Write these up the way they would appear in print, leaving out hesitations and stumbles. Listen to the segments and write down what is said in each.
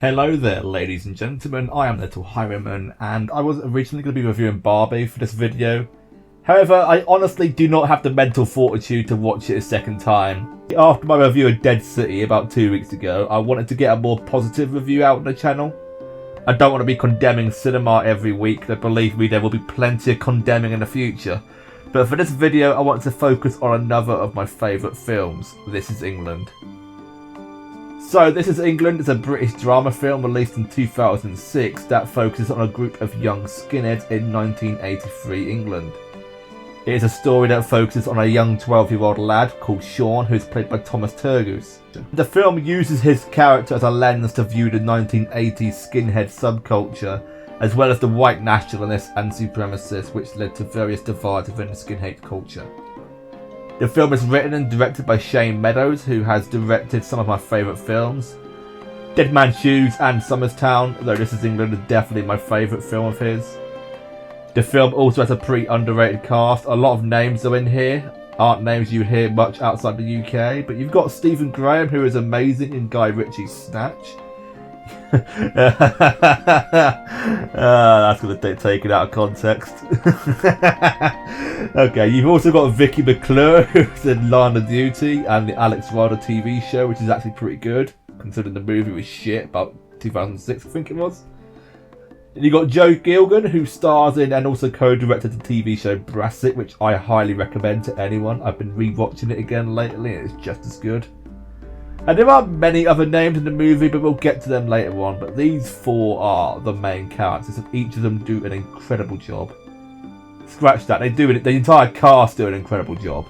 Hello there, ladies and gentlemen. I am Little Highwayman, and I was originally going to be reviewing Barbie for this video. However, I honestly do not have the mental fortitude to watch it a second time. After my review of Dead City about 2 weeks ago, I wanted to get a more positive review out on the channel. I don't want to be condemning cinema every week, but believe me, there will be plenty of condemning in the future. But for this video, I want to focus on another of my favourite films, This Is England. So, This Is England is a British drama film released in 2006 that focuses on a group of young skinheads in 1983 England. It is a story that focuses on a young 12-year-old lad called Sean, who is played by Thomas Turgoose. The film uses his character as a lens to view the 1980s skinhead subculture, as well as the white nationalists and supremacists which led to various divides within the skinhead culture. The film is written and directed by Shane Meadows, who has directed some of my favourite films, Dead Man's Shoes and Town, though This Is England is definitely my favourite film of his. The film also has a pretty underrated cast. A lot of names are in here, aren't names you hear much outside the UK, but you've got Stephen Graham, who is amazing in Guy Ritchie's Snatch. That's going to get taken out of context. Okay, you've also got Vicky McClure, who's in Line of Duty and the Alex Rider TV show, which is actually pretty good, considering the movie was shit about 2006, I think it was. And you got Joe Gilgan, who stars in and also co-directed the TV show Brassic, which I highly recommend to anyone. I've been re-watching it again lately and it's just as good. And there are many other names in the movie, but we'll get to them later on. But these four are the main characters, and each of them do an incredible job. Scratch that, they do it. The entire cast do an incredible job.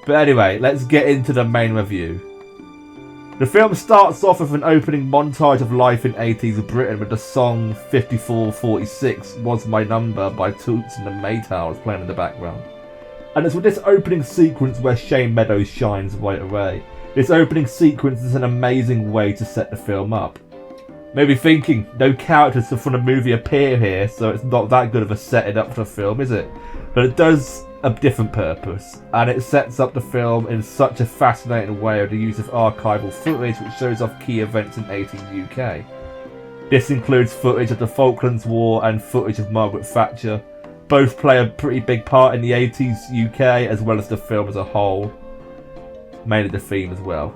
But anyway, let's get into the main review. The film starts off with an opening montage of life in 80s Britain with the song 5446 Was My Number by Toots and the Maytals playing in the background. And it's with this opening sequence where Shane Meadows shines right away. This opening sequence is an amazing way to set the film up. Maybe thinking, no characters from the movie appear here, so it's not that good of a setting up for the film, is it? But it does a different purpose, and it sets up the film in such a fascinating way with the use of archival footage which shows off key events in 80s UK. This includes footage of the Falklands War and footage of Margaret Thatcher. Both play a pretty big part in the 80s UK as well as the film as a whole. Mainly the theme as well.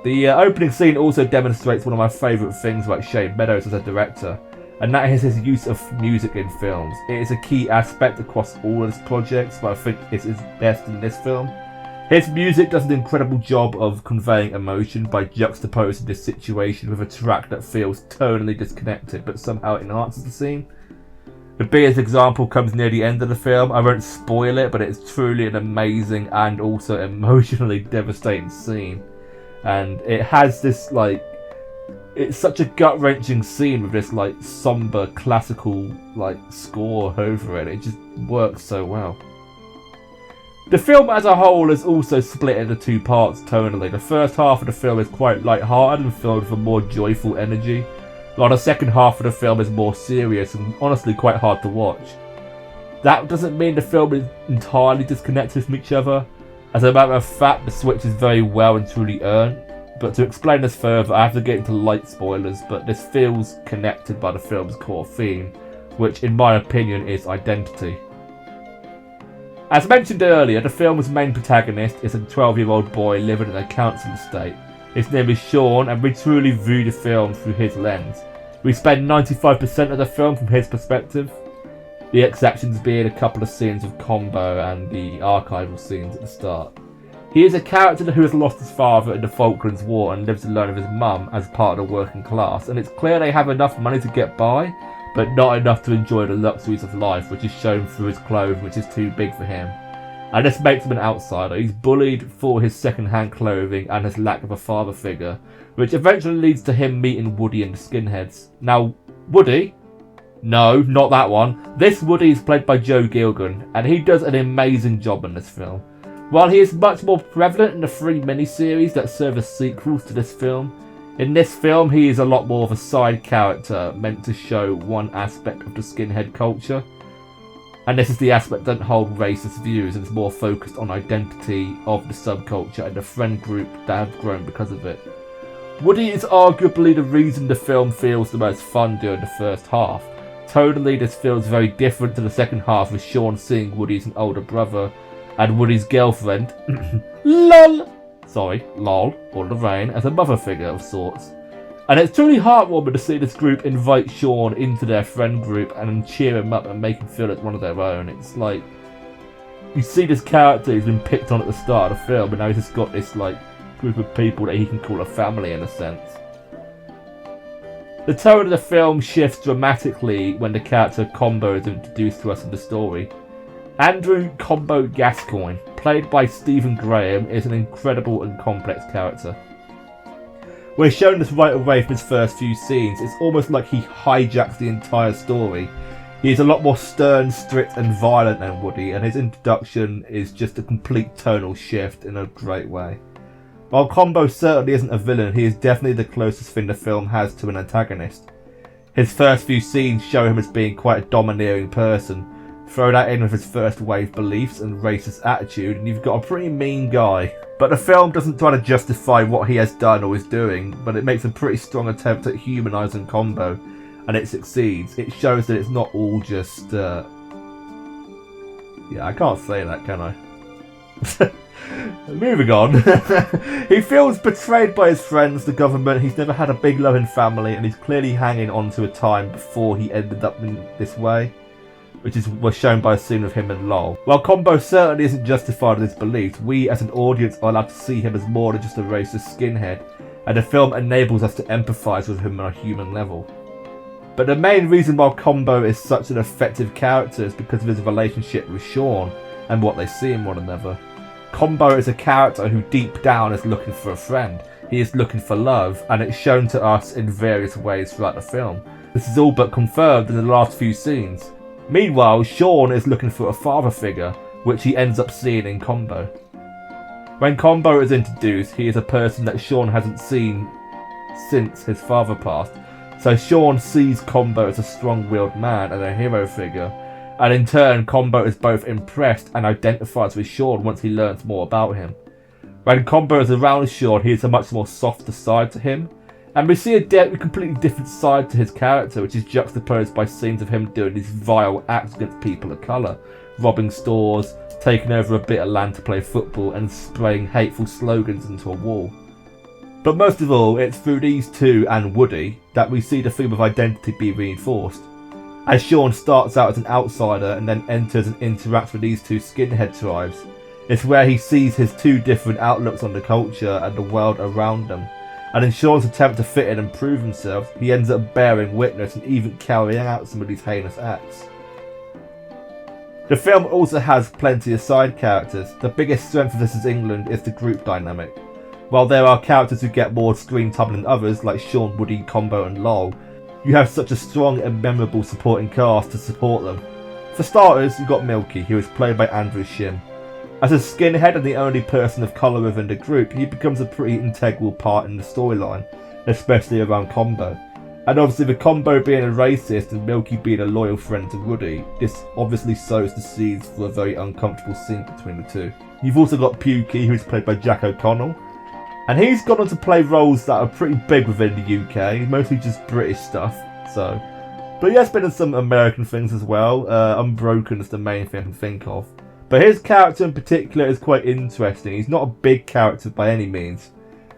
The opening scene also demonstrates one of my favourite things about Shane Meadows as a director, and that is his use of music in films. It is a key aspect across all of his projects, but I think it is best in this film. His music does an incredible job of conveying emotion by juxtaposing this situation with a track that feels totally disconnected but somehow enhances the scene. The biggest example comes near the end of the film. I won't spoil it, but it's truly an amazing and also emotionally devastating scene. And it has this, it's such a gut-wrenching scene with this, somber, classical, score over it. It just works so well. The film as a whole is also split into two parts tonally. The first half of the film is quite light-hearted and filled with a more joyful energy, while the second half of the film is more serious and honestly quite hard to watch. That doesn't mean the film is entirely disconnected from each other. As a matter of fact, the switch is very well and truly earned. But to explain this further, I have to get into light spoilers, but this feels connected by the film's core theme, which in my opinion is identity. As mentioned earlier, the film's main protagonist is a 12-year-old boy living in a council estate. His name is Sean, and we truly view the film through his lens. We spend 95% of the film from his perspective, the exceptions being a couple of scenes of combo and the archival scenes at the start. He is a character who has lost his father in the Falklands War and lives alone with his mum as part of the working class, and it's clear they have enough money to get by, but not enough to enjoy the luxuries of life, which is shown through his clothes, which is too big for him. And this makes him an outsider. He's bullied for his second-hand clothing and his lack of a father figure, which eventually leads to him meeting Woody and the Skinheads. Now, Woody? No, not that one. This Woody is played by Joe Gilgan, and he does an amazing job in this film. While he is much more prevalent in the 3 miniseries that serve as sequels to this film, in this film he is a lot more of a side character meant to show one aspect of the skinhead culture. And this is the aspect that doesn't hold racist views and is more focused on identity of the subculture and the friend group that have grown because of it. Woody is arguably the reason the film feels the most fun during the first half. Tonally, this feels very different to the second half, with Sean seeing Woody as an older brother and Woody's girlfriend, lol, or Lorraine, as a mother figure of sorts. And it's truly heartwarming to see this group invite Sean into their friend group and cheer him up and make him feel like one of their own. It's like, you see this character who's been picked on at the start of the film, and now he's just got this like group of people that he can call a family in a sense. The tone of the film shifts dramatically when the character Combo is introduced to us in the story. Andrew Combo Gascoigne, played by Stephen Graham, is an incredible and complex character. We're shown this right away from his first few scenes. It's almost like he hijacks the entire story. He is a lot more stern, strict and violent than Woody, and his introduction is just a complete tonal shift in a great way. While Combo certainly isn't a villain, he is definitely the closest thing the film has to an antagonist. His first few scenes show him as being quite a domineering person. Throw that in with his first wave beliefs and racist attitude, and you've got a pretty mean guy. But the film doesn't try to justify what he has done or is doing, but it makes a pretty strong attempt at humanising Combo, and it succeeds. It shows that it's not all just... Yeah, I can't say that, can I? Moving on. He feels betrayed by his friends, the government. He's never had a big loving family, and he's clearly hanging on to a time before he ended up in this way, which was shown by a scene of him and Lol. While Combo certainly isn't justified in his beliefs, we as an audience are allowed to see him as more than just a racist skinhead, and the film enables us to empathise with him on a human level. But the main reason why Combo is such an effective character is because of his relationship with Sean and what they see in one another. Combo is a character who deep down is looking for a friend. He is looking for love, and it's shown to us in various ways throughout the film. This is all but confirmed in the last few scenes. Meanwhile, Sean is looking for a father figure, which he ends up seeing in Combo. When Combo is introduced, he is a person that Sean hasn't seen since his father passed, so Sean sees Combo as a strong-willed man and a hero figure, and in turn Combo is both impressed and identifies with Sean once he learns more about him. When Combo is around Sean, he is a much more softer side to him, and we see a completely different side to his character, which is juxtaposed by scenes of him doing these vile acts against people of colour, robbing stores, taking over a bit of land to play football, and spraying hateful slogans into a wall. But most of all, it's through these two and Woody that we see the theme of identity be reinforced. As Sean starts out as an outsider and then enters and interacts with these two skinhead tribes, it's where he sees his two different outlooks on the culture and the world around them. And in Sean's attempt to fit in and prove himself, he ends up bearing witness and even carrying out some of these heinous acts. The film also has plenty of side characters. The biggest strength of This Is England is the group dynamic. While there are characters who get more screen time than others, like Sean, Woody, Combo and Lol, you have such a strong and memorable supporting cast to support them. For starters, you've got Milky, who is played by Andrew Shim. As a skinhead and the only person of colour within the group, he becomes a pretty integral part in the storyline, especially around Combo. And obviously with Combo being a racist and Milky being a loyal friend to Woody, this obviously sows the seeds for a very uncomfortable scene between the two. You've also got Pukey, who is played by Jack O'Connell, and he's gone on to play roles that are pretty big within the UK, mostly just British stuff, so. But he has been in some American things as well. Unbroken is the main thing I can think of. But his character in particular is quite interesting. He's not a big character by any means,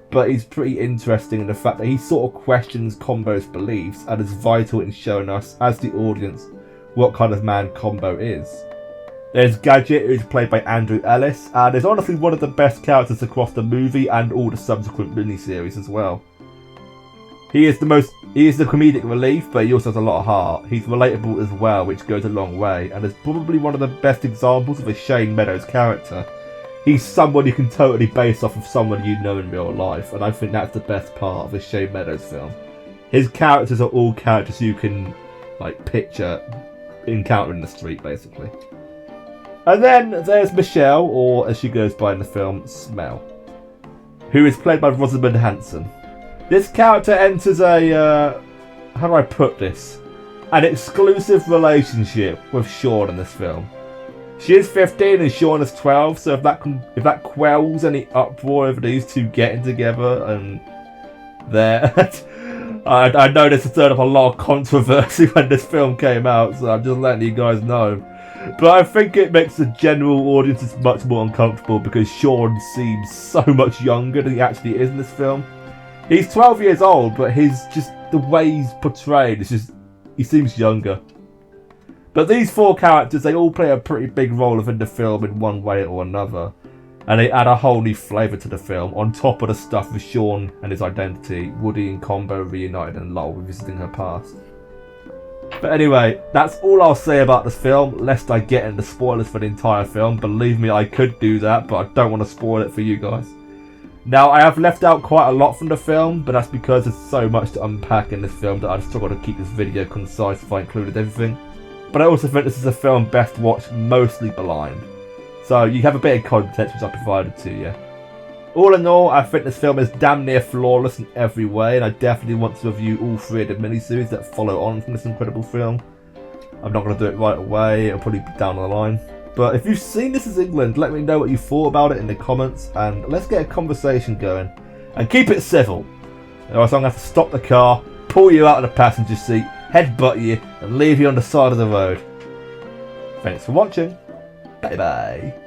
but he's pretty interesting in the fact that he sort of questions Combo's beliefs and is vital in showing us, as the audience, what kind of man Combo is. There's Gadget, who's played by Andrew Ellis, and is honestly one of the best characters across the movie and all the subsequent miniseries as well. He is the comedic relief, but he also has a lot of heart. He's relatable as well, which goes a long way, and is probably one of the best examples of a Shane Meadows character. He's someone you can totally base off of someone you know in real life, and I think that's the best part of a Shane Meadows film. His characters are all characters you can picture encountering in the street, basically. And then there's Michelle, or as she goes by in the film, Smell, who is played by Rosamund Hanson. This character enters a, how do I put this? An exclusive relationship with Sean in this film. She is 15 and Sean is 12, so if that quells any uproar over these two getting together and there. I know this has stirred up a lot of controversy when this film came out, so I'm just letting you guys know. But I think it makes the general audience much more uncomfortable because Sean seems so much younger than he actually is in this film. He's 12 years old, but the way he's portrayed, he seems younger. But these four characters, they all play a pretty big role within the film in one way or another. And they add a whole new flavour to the film, on top of the stuff with Sean and his identity, Woody and Combo reunited and Lowell revisiting her past. But anyway, that's all I'll say about this film, lest I get into spoilers for the entire film. Believe me, I could do that, but I don't want to spoil it for you guys. Now, I have left out quite a lot from the film, but that's because there's so much to unpack in this film that I've struggled to keep this video concise if I included everything. But I also think this is a film best watched mostly blind. So you have a bit of context which I provided to you. All in all, I think this film is damn near flawless in every way, and I definitely want to review all three of the miniseries that follow on from this incredible film. I'm not going to do it right away, it'll probably be down the line. But if you've seen This Is England, let me know what you thought about it in the comments, and let's get a conversation going. And keep it civil, or else I'm going to have to stop the car, pull you out of the passenger seat, headbutt you, and leave you on the side of the road. Thanks for watching. Bye bye.